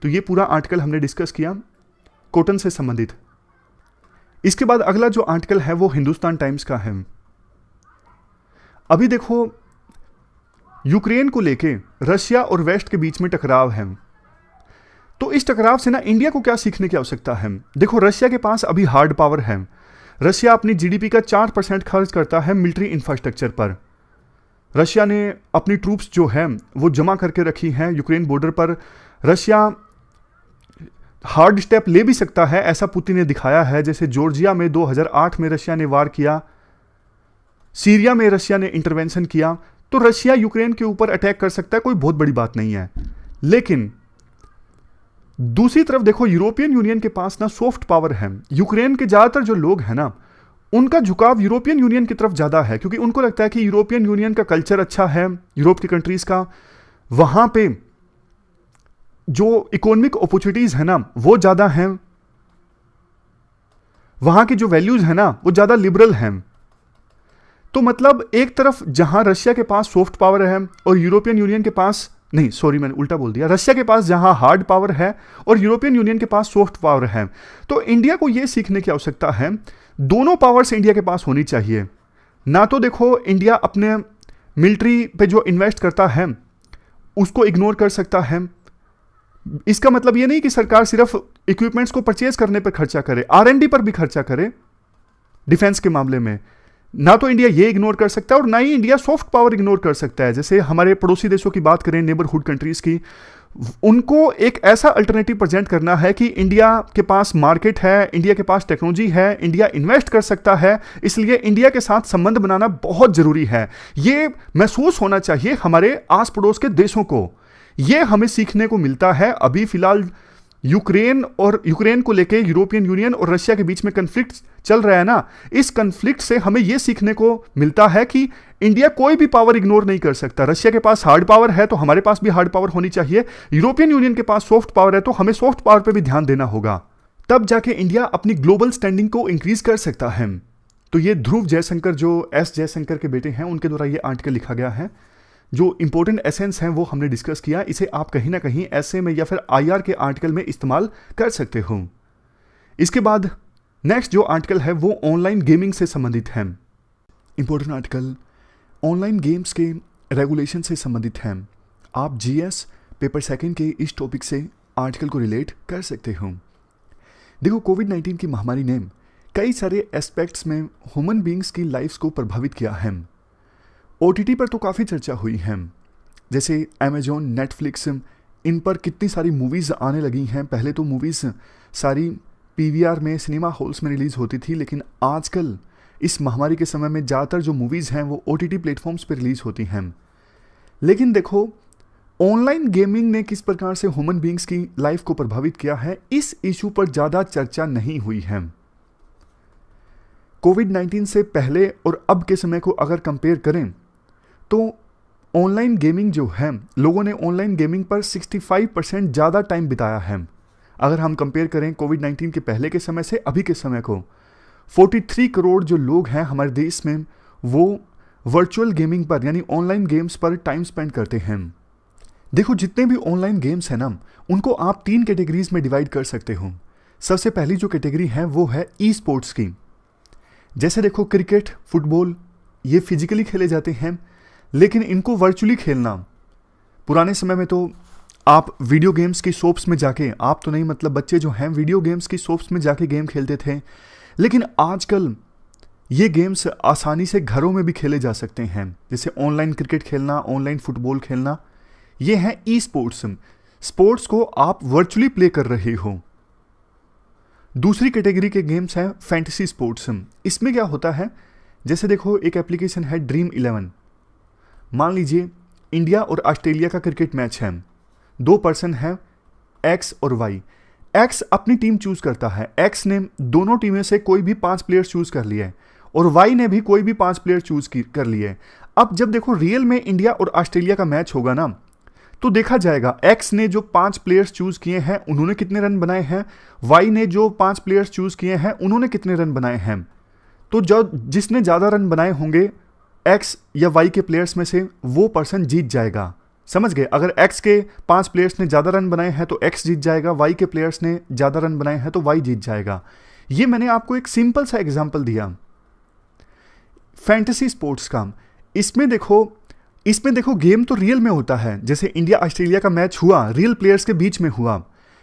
तो ये पूरा आर्टिकल हमने डिस्कस किया कॉटन से संबंधित। इसके बाद अगला जो आर्टिकल है वो हिंदुस्तान टाइम्स का है। अभी देखो, यूक्रेन को लेके रशिया और वेस्ट के बीच में टकराव है, तो इस टकराव से ना इंडिया को क्या सीखने की आवश्यकता है। देखो, रशिया के पास अभी हार्ड पावर है। रशिया अपनी जीडीपी का 4% खर्च करता है मिलिट्री इंफ्रास्ट्रक्चर पर। रशिया ने अपनी ट्रूप्स जो है वो जमा करके रखी हैं यूक्रेन बॉर्डर पर। रशिया हार्ड स्टेप ले भी सकता है, ऐसा पुतिन ने दिखाया है। जैसे जॉर्जिया में 2008 में रशिया ने वार किया, सीरिया में रशिया ने इंटरवेंशन किया, तो रशिया यूक्रेन के ऊपर अटैक कर सकता है, कोई बहुत बड़ी बात नहीं है। लेकिन दूसरी तरफ देखो, यूरोपियन यूनियन के पास ना सॉफ्ट पावर है। यूक्रेन के ज्यादातर जो लोग हैं ना, उनका झुकाव यूरोपियन यूनियन की तरफ ज्यादा है, क्योंकि उनको लगता है कि यूरोपियन यूनियन का कल्चर अच्छा है, यूरोप की कंट्रीज का, वहां पे जो इकोनॉमिक अपॉर्चुनिटीज है ना वो ज्यादा हैं, वहां की जो वैल्यूज है ना वो ज्यादा लिबरल हैं। तो मतलब एक तरफ जहां रशिया के पास सॉफ्ट पावर है और यूरोपियन यूनियन के पास, नहीं सॉरी मैंने उल्टा बोल दिया, रशिया के पास जहां हार्ड पावर है और यूरोपियन यूनियन के पास सॉफ्ट पावर है, तो इंडिया को यह सीखने की आवश्यकता है, दोनों पावर्स इंडिया के पास होनी चाहिए। ना तो देखो इंडिया अपने मिलिट्री पे जो इन्वेस्ट करता है उसको इग्नोर कर सकता है। इसका मतलब यह नहीं कि सरकार सिर्फ इक्विपमेंट्स को परचेज करने पर खर्चा करे, आरएनडी पर भी खर्चा करे डिफेंस के मामले में। ना तो इंडिया ये इग्नोर कर सकता है और ना ही इंडिया सॉफ्ट पावर इग्नोर कर सकता है। जैसे हमारे पड़ोसी देशों की बात करें, नेबरहुड कंट्रीज की, उनको एक ऐसा अल्टरनेटिव प्रेजेंट करना है कि इंडिया के पास मार्केट है, इंडिया के पास टेक्नोलॉजी है, इंडिया इन्वेस्ट कर सकता है, इसलिए इंडिया के साथ संबंध बनाना बहुत जरूरी है। ये महसूस होना चाहिए हमारे आस पड़ोस के देशों को। ये हमें सीखने को मिलता है। अभी फिलहाल यूक्रेन को लेके यूरोपियन यूनियन और रशिया के बीच में कन्फ्लिक्ट चल रहा है ना, इस कन्फ्लिक्ट से हमें यह सीखने को मिलता है कि इंडिया कोई भी पावर इग्नोर नहीं कर सकता। रशिया के पास हार्ड पावर है तो हमारे पास भी हार्ड पावर होनी चाहिए। यूरोपियन यूनियन के पास सॉफ्ट पावर है तो हमें सॉफ्ट पावर पे भी ध्यान देना होगा, तब जाके इंडिया अपनी ग्लोबल स्टैंडिंग को इंक्रीज कर सकता है। तो ये ध्रुव जयशंकर, जो एस जयशंकर के बेटे हैं, उनके द्वारा ये आर्टिकल लिखा गया है। जो इंपॉर्टेंट एसेंस हैं वो हमने डिस्कस किया। इसे आप कहीं ना कहीं ऐसे में या फिर आईआर के आर्टिकल में इस्तेमाल कर सकते हो। इसके बाद नेक्स्ट जो आर्टिकल है वो ऑनलाइन गेमिंग से संबंधित है। इंपॉर्टेंट आर्टिकल ऑनलाइन गेम्स के रेगुलेशन से संबंधित है। आप जीएस पेपर सेकंड के इस टॉपिक से आर्टिकल को रिलेट कर सकते हो। देखो, कोविड-19 की महामारी ने कई सारे एस्पेक्ट्स में ह्यूमन बींग्स की लाइफ्स को प्रभावित किया है। ओटीटी पर तो काफ़ी चर्चा हुई है, जैसे अमेजॉन, नेटफ्लिक्स, इन पर कितनी सारी मूवीज़ आने लगी हैं। पहले तो मूवीज़ सारी पीवीआर में, सिनेमा हॉल्स में रिलीज़ होती थी, लेकिन आजकल इस महामारी के समय में ज़्यादातर जो मूवीज़ हैं वो ओटीटी प्लेटफॉर्म्स पर रिलीज़ होती हैं। लेकिन देखो, ऑनलाइन गेमिंग ने किस प्रकार से ह्यूमन बींग्स की लाइफ को प्रभावित किया है, इस इशू पर ज़्यादा चर्चा नहीं हुई है। कोविड-19 से पहले और अब के समय को अगर कंपेयर करें तो ऑनलाइन गेमिंग जो है, लोगों ने ऑनलाइन गेमिंग पर 65% ज़्यादा टाइम बिताया है। अगर हम कंपेयर करें कोविड-19 के पहले के समय से अभी के समय को, 43 करोड़ जो लोग हैं हमारे देश में वो वर्चुअल गेमिंग पर यानी ऑनलाइन गेम्स पर टाइम स्पेंड करते हैं। देखो, जितने भी ऑनलाइन गेम्स हैं ना, उनको आप 3 कैटेगरीज में डिवाइड कर सकते हो। सबसे पहली जो कैटेगरी है वो है ई स्पोर्ट्स की। जैसे देखो, क्रिकेट, फुटबॉल, ये फिजिकली खेले जाते हैं, लेकिन इनको वर्चुअली खेलना, पुराने समय में तो आप वीडियो गेम्स की शॉप्स में जाके, आप तो नहीं मतलब बच्चे जो हैं वीडियो गेम्स की शॉप्स में जाके गेम खेलते थे, लेकिन आजकल ये गेम्स आसानी से घरों में भी खेले जा सकते हैं, जैसे ऑनलाइन क्रिकेट खेलना, ऑनलाइन फुटबॉल खेलना। ये है ई स्पोर्ट्स, स्पोर्ट्स को आप वर्चुअली प्ले कर रहे हो। दूसरी कैटेगरी के गेम्स हैं फैंटेसी स्पोर्ट्स। इसमें क्या होता है, जैसे देखो एक एप्लीकेशन है ड्रीम 11। मान लीजिए इंडिया और ऑस्ट्रेलिया का क्रिकेट मैच है, 2 पर्सन है एक्स और वाई। एक्स अपनी टीम चूज करता है, एक्स ने दोनों टीमें से कोई भी 5 प्लेयर्स चूज कर लिए और वाई ने भी कोई भी 5 प्लेयर चूज कर लिए। अब जब देखो रियल में इंडिया और ऑस्ट्रेलिया का मैच होगा ना, तो देखा जाएगा एक्स ने जो 5 प्लेयर्स चूज किए हैं उन्होंने कितने रन बनाए हैं, वाई ने जो 5 प्लेयर्स चूज किए हैं उन्होंने कितने रन बनाए हैं। तो जो जिसने ज़्यादा रन बनाए होंगे एक्स या वाई के प्लेयर्स में से, वो पर्सन जीत जाएगा। समझ गए? अगर एक्स के 5 प्लेयर्स ने ज़्यादा रन बनाए हैं तो एक्स जीत जाएगा, वाई के प्लेयर्स ने ज़्यादा रन बनाए हैं तो वाई जीत जाएगा। ये मैंने आपको एक सिंपल सा एग्जाम्पल दिया फैंटेसी स्पोर्ट्स का। इसमें देखो गेम तो रियल में होता है, जैसे इंडिया ऑस्ट्रेलिया का मैच हुआ, रियल प्लेयर्स के बीच में हुआ,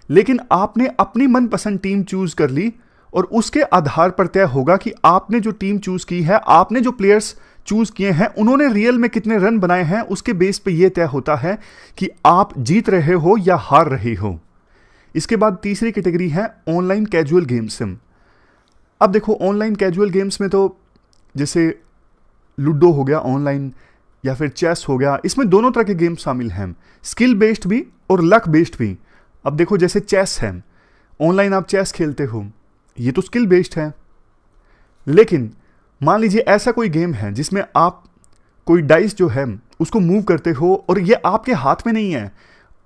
लेकिन आपने अपनी मनपसंद टीम चूज कर ली और उसके आधार पर तय होगा कि आपने जो टीम चूज की है, आपने जो प्लेयर्स चूज किए हैं, उन्होंने रियल में कितने रन बनाए हैं। उसके बेस पे यह तय होता है कि आप जीत रहे हो या हार रहे हो। इसके बाद तीसरी कैटेगरी है ऑनलाइन कैजुअल गेम्स। अब देखो ऑनलाइन कैजुअल गेम्स में तो जैसे लूडो हो गया ऑनलाइन, या फिर चेस हो गया, इसमें दोनों तरह के गेम शामिल हैं, स्किल बेस्ड भी और लक बेस्ड भी। अब देखो जैसे चेस है, ऑनलाइन आप चेस खेलते हो, ये तो स्किल बेस्ड है। लेकिन मान लीजिए ऐसा कोई गेम है जिसमें आप कोई डाइस जो है उसको मूव करते हो और ये आपके हाथ में नहीं है,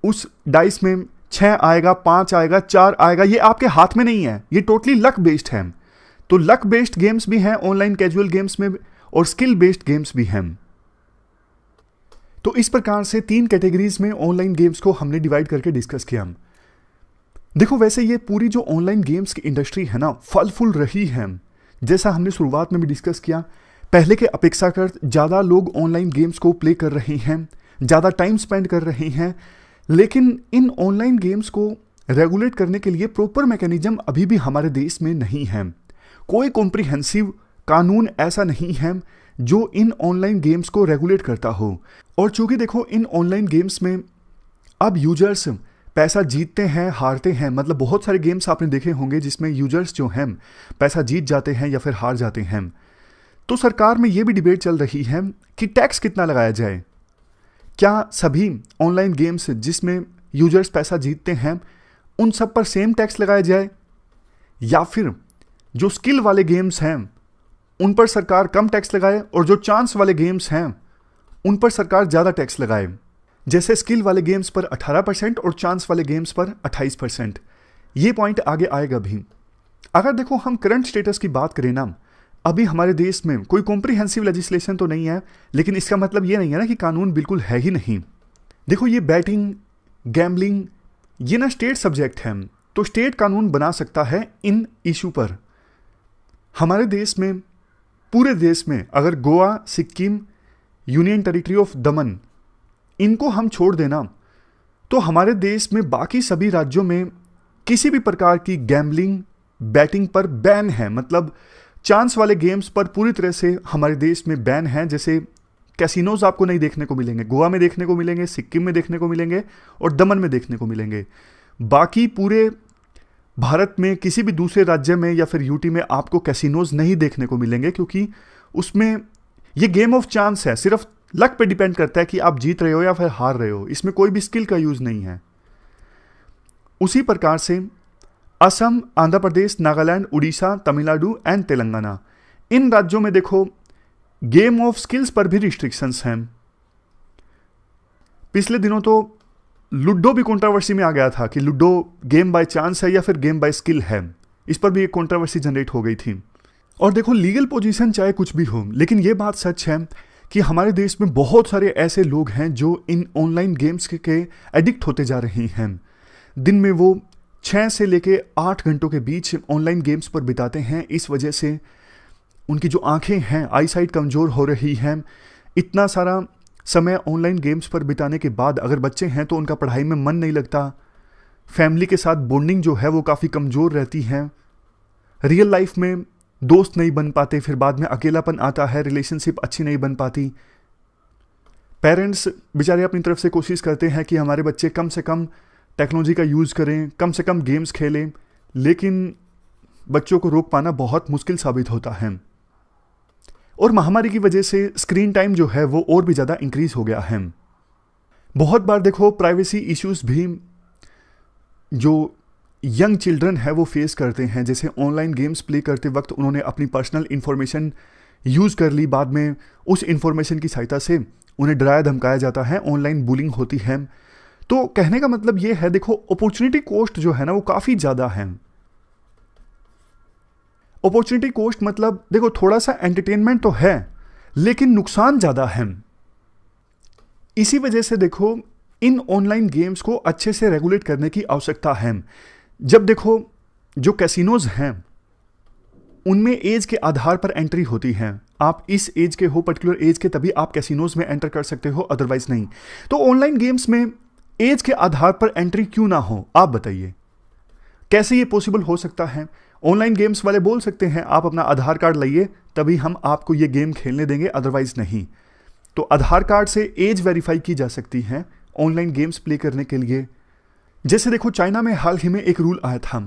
उस डाइस में 6 आएगा, 5 आएगा, 4 आएगा, ये आपके हाथ में नहीं है, ये टोटली लक बेस्ड है। तो लक बेस्ड गेम्स भी हैं ऑनलाइन कैजुअल गेम्स में और स्किल बेस्ड गेम्स भी हैं। तो इस प्रकार से 3 कैटेगरीज में ऑनलाइन गेम्स को हमने डिवाइड करके डिस्कस किया। देखो वैसे ये पूरी जो ऑनलाइन गेम्स की इंडस्ट्री है ना, फल फूल रही है। जैसा हमने शुरुआत में भी डिस्कस किया, पहले के अपेक्षाकृत ज़्यादा लोग ऑनलाइन गेम्स को प्ले कर रहे हैं, ज़्यादा टाइम स्पेंड कर रहे हैं। लेकिन इन ऑनलाइन गेम्स को रेगुलेट करने के लिए प्रॉपर मैकेनिज्म अभी भी हमारे देश में नहीं है। कोई कॉम्प्रिहेंसिव कानून ऐसा नहीं है जो इन ऑनलाइन गेम्स को रेगुलेट करता हो। और चूंकि देखो इन ऑनलाइन गेम्स में अब यूजर्स पैसा जीतते हैं, हारते हैं, मतलब बहुत सारे गेम्स आपने देखे होंगे जिसमें यूजर्स जो हैं पैसा जीत जाते हैं या फिर हार जाते हैं। तो सरकार में ये भी डिबेट चल रही है कि टैक्स कितना लगाया जाए। क्या सभी ऑनलाइन गेम्स जिसमें यूजर्स पैसा जीतते हैं उन सब पर सेम टैक्स लगाया जाए, या फिर जो स्किल वाले गेम्स हैं उन पर सरकार कम टैक्स लगाए और जो चांस वाले गेम्स हैं उन पर सरकार ज़्यादा टैक्स लगाए। जैसे स्किल वाले गेम्स पर 18% और चांस वाले गेम्स पर 28%। ये पॉइंट आगे आएगा भी। अगर देखो हम करंट स्टेटस की बात करें ना, अभी हमारे देश में कोई कॉम्प्रिहेंसिव लेजिस्लेशन तो नहीं है, लेकिन इसका मतलब ये नहीं है ना कि कानून बिल्कुल है ही नहीं। देखो ये बैटिंग, गैम्बलिंग, ये ना स्टेट सब्जेक्ट है, तो स्टेट कानून बना सकता है इन इशू पर। हमारे देश में, पूरे देश में अगर Goa, Sikkim, union territory of दमन, इनको हम छोड़ देना तो हमारे देश में बाकी सभी राज्यों में किसी भी प्रकार की गैम्बलिंग, बैटिंग पर बैन है। मतलब चांस वाले गेम्स पर पूरी तरह से हमारे देश में बैन है। जैसे कैसीनोज आपको नहीं देखने को मिलेंगे, गोवा में देखने को मिलेंगे, सिक्किम में देखने को मिलेंगे और दमन में देखने को मिलेंगे। बाकी पूरे भारत में किसी भी दूसरे राज्य में या फिर यूटी में आपको कैसीनोज नहीं देखने को मिलेंगे, क्योंकि उसमें ये गेम ऑफ चांस है, सिर्फ लक पे डिपेंड करता है कि आप जीत रहे हो या फिर हार रहे हो। इसमें कोई भी स्किल का यूज नहीं है। उसी प्रकार से असम, आंध्र प्रदेश, नागालैंड, उड़ीसा, तमिलनाडु एंड तेलंगाना, इन राज्यों में देखो गेम ऑफ स्किल्स पर भी रिस्ट्रिक्शंस हैं। पिछले दिनों तो लूडो भी कंट्रोवर्सी में आ गया था कि लूडो गेम बाय चांस है या फिर गेम बाय स्किल है। इस पर भी एक कंट्रोवर्सी जनरेट हो गई थी। और देखो लीगल पोजीशन चाहे कुछ भी हो, लेकिन ये बात सच है कि हमारे देश में बहुत सारे ऐसे लोग हैं जो इन ऑनलाइन गेम्स के एडिक्ट होते जा रहे हैं। दिन में वो 6 से लेके 8 घंटों के बीच ऑनलाइन गेम्स पर बिताते हैं। इस वजह से उनकी जो आंखें हैं, आई साइट कमज़ोर हो रही हैं। इतना सारा समय ऑनलाइन गेम्स पर बिताने के बाद अगर बच्चे हैं तो उनका पढ़ाई में मन नहीं लगता, फैमिली के साथ बॉन्डिंग जो है वो काफ़ी कमज़ोर रहती है, रियल लाइफ में दोस्त नहीं बन पाते, फिर बाद में अकेलापन आता है, रिलेशनशिप अच्छी नहीं बन पाती। पेरेंट्स बेचारे अपनी तरफ से कोशिश करते हैं कि हमारे बच्चे कम से कम टेक्नोलॉजी का यूज़ करें, कम से कम गेम्स खेलें, लेकिन बच्चों को रोक पाना बहुत मुश्किल साबित होता है। और महामारी की वजह से स्क्रीन टाइम जो है वो और भी ज़्यादा इंक्रीज हो गया है। बहुत बार देखो प्राइवेसी इश्यूज भी जो यंग चिल्ड्रन है वो फेस करते हैं, जैसे ऑनलाइन गेम्स प्ले करते वक्त उन्होंने अपनी पर्सनल इन्फॉर्मेशन यूज़ कर ली, बाद में उस इन्फॉर्मेशन की सहायता से उन्हें डराया धमकाया जाता है, ऑनलाइन बुलिंग होती है। तो कहने का मतलब ये है, देखो अपॉर्चुनिटी कॉस्ट जो है ना वो काफ़ी ज़्यादा है। अपॉर्चुनिटी कॉस्ट मतलब देखो थोड़ा सा एंटरटेनमेंट तो है लेकिन नुकसान ज़्यादा है। इसी वजह से देखो इन ऑनलाइन गेम्स को अच्छे से रेगुलेट करने की आवश्यकता है। जब देखो जो कैसीनोज हैं उनमें एज के आधार पर एंट्री होती है, आप इस एज के हो, पर्टिकुलर एज के, तभी आप कैसीनोज में एंटर कर सकते हो, अदरवाइज नहीं। तो ऑनलाइन गेम्स में एज के आधार पर एंट्री क्यों ना हो, आप बताइए कैसे ये पॉसिबल हो सकता है। ऑनलाइन गेम्स वाले बोल सकते हैं आप अपना आधार कार्ड लाइए तभी हम आपको ये गेम खेलने देंगे, अदरवाइज नहीं। तो आधार कार्ड से एज वेरीफाई की जा सकती है ऑनलाइन गेम्स प्ले करने के लिए। जैसे देखो चाइना में हाल ही में एक रूल आया था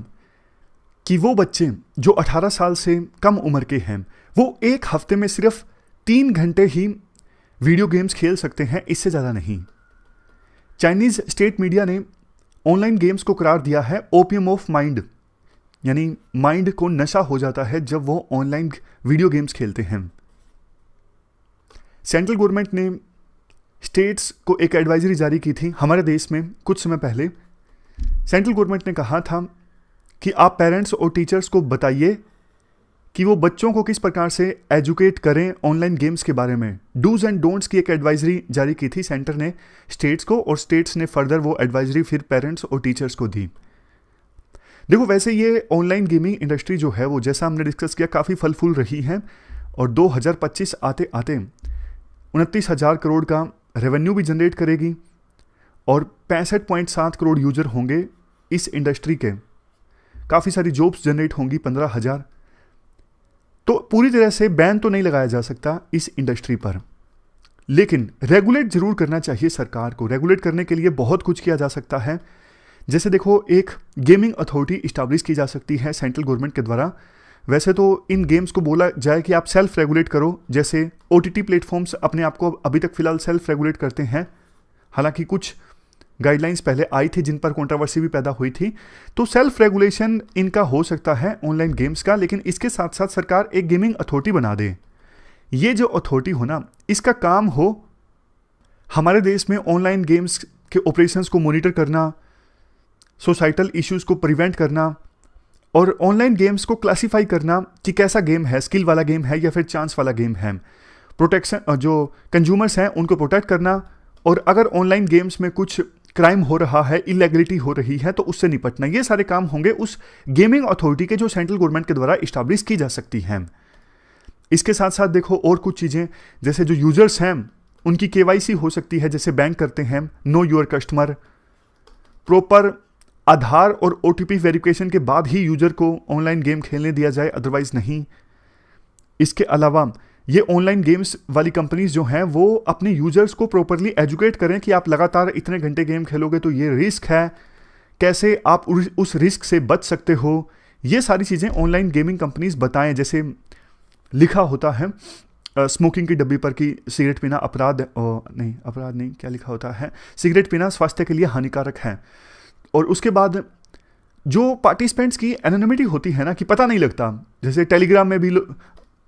कि वो बच्चे जो 18 साल से कम उम्र के हैं वो एक हफ्ते में सिर्फ 3 घंटे ही वीडियो गेम्स खेल सकते हैं, इससे ज़्यादा नहीं। चाइनीज स्टेट मीडिया ने ऑनलाइन गेम्स को करार दिया है ओपियम ऑफ माइंड, यानी माइंड को नशा हो जाता है जब वो ऑनलाइन वीडियो गेम्स खेलते हैं। सेंट्रल गवर्नमेंट ने स्टेट्स को एक एडवाइजरी जारी की थी हमारे देश में कुछ समय पहले। सेंट्रल गवर्नमेंट ने कहा था कि आप पेरेंट्स और टीचर्स को बताइए कि वो बच्चों को किस प्रकार से एजुकेट करें ऑनलाइन गेम्स के बारे में। डूज एंड डोंट्स की एक एडवाइजरी जारी की थी सेंटर ने स्टेट्स को, और स्टेट्स ने फर्दर वो एडवाइजरी फिर पेरेंट्स और टीचर्स को दी। देखो वैसे ये ऑनलाइन गेमिंग इंडस्ट्री जो है वो, जैसा हमने डिस्कस किया, काफ़ी फल फूल रही है और 2025 आते आते 29,000 करोड़ का रेवेन्यू भी जनरेट करेगी और 65.7 करोड़ यूजर होंगे इस इंडस्ट्री के। काफ़ी सारी जॉब्स जनरेट होंगी, 15,000। तो पूरी तरह से बैन तो नहीं लगाया जा सकता इस इंडस्ट्री पर, लेकिन रेगुलेट जरूर करना चाहिए सरकार को। रेगुलेट करने के लिए बहुत कुछ किया जा सकता है। जैसे देखो एक गेमिंग अथॉरिटी इस्टेब्लिश की जा सकती है सेंट्रल गवर्नमेंट के द्वारा। वैसे तो इन गेम्स को बोला जाए कि आप सेल्फ रेगुलेट करो, जैसे OTT प्लेटफॉर्म्स अपने आप को अभी तक फिलहाल सेल्फ रेगुलेट करते हैं। हालांकि कुछ गाइडलाइंस पहले आई थी जिन पर कंट्रोवर्सी भी पैदा हुई थी। तो सेल्फ रेगुलेशन इनका हो सकता है ऑनलाइन गेम्स का, लेकिन इसके साथ साथ सरकार एक गेमिंग अथॉरिटी बना दे। ये जो अथॉरिटी हो ना, इसका काम हो हमारे देश में ऑनलाइन गेम्स के ऑपरेशंस को मॉनिटर करना, सोसाइटल इश्यूज को प्रिवेंट करना और ऑनलाइन गेम्स को क्लासीफाई करना कि कैसा गेम है, स्किल वाला गेम है या फिर चांस वाला गेम है। प्रोटेक्शन, जो कंज्यूमर्स हैं उनको प्रोटेक्ट करना, और अगर ऑनलाइन गेम्स में कुछ क्राइम हो रहा है, इलीगलिटी हो रही है, तो उससे निपटना। ये सारे काम होंगे उस गेमिंग अथॉरिटी के जो सेंट्रल गवर्नमेंट के द्वारा इस्टेब्लिश की जा सकती हैं। इसके साथ साथ देखो और कुछ चीज़ें, जैसे जो यूजर्स हैं उनकी KYC हो सकती है, जैसे बैंक करते हैं, नो योर कस्टमर। प्रॉपर आधार और OTP वेरिफिकेशन के बाद ही यूजर को ऑनलाइन गेम खेलने दिया जाए, अदरवाइज नहीं। इसके अलावा ये ऑनलाइन गेम्स वाली कंपनीज जो हैं वो अपने यूजर्स को प्रॉपरली एजुकेट करें कि आप लगातार इतने घंटे गेम खेलोगे तो ये रिस्क है, कैसे आप उस रिस्क से बच सकते हो। ये सारी चीज़ें ऑनलाइन गेमिंग कंपनीज बताएं। जैसे लिखा होता है स्मोकिंग की डब्बी पर कि सिगरेट पीना अपराध नहीं, क्या लिखा होता है, सिगरेट पीना स्वास्थ्य के लिए हानिकारक है। और उसके बाद जो पार्टिसिपेंट्स की एनोनिमिटी होती है ना, कि पता नहीं लगता, जैसे टेलीग्राम में भी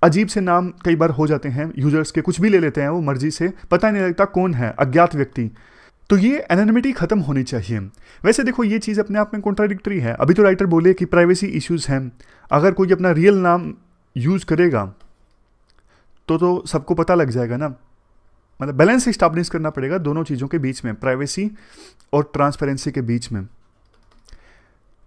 अजीब से नाम कई बार हो जाते हैं यूजर्स के, कुछ भी ले लेते हैं वो मर्जी से, पता नहीं लगता कौन है, अज्ञात व्यक्ति। तो ये एनोनिमिटी खत्म होनी चाहिए। वैसे देखो ये चीज़ अपने आप में कॉन्ट्राडिक्टरी है। अभी तो राइटर बोले कि प्राइवेसी इश्यूज हैं, अगर कोई अपना रियल नाम यूज़ करेगा तो सबको पता लग जाएगा ना। मतलब बैलेंस इस्टेब्लिश करना पड़ेगा दोनों चीज़ों के बीच में, प्राइवेसी और ट्रांसपेरेंसी के बीच में।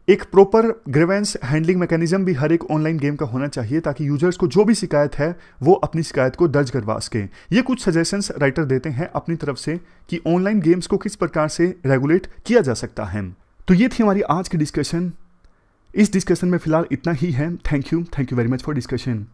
एक प्रॉपर ग्रीवेंस हैंडलिंग मैकेनिज्म भी हर एक ऑनलाइन गेम का होना चाहिए, ताकि यूजर्स को जो भी शिकायत है वो अपनी शिकायत को दर्ज करवा सके। ये कुछ सजेशंस राइटर देते हैं अपनी तरफ से कि ऑनलाइन गेम्स को किस प्रकार से रेगुलेट किया जा सकता है। तो ये थी हमारी आज की डिस्कशन। इस डिस्कशन में फिलहाल इतना ही है। Thank you very much for discussion.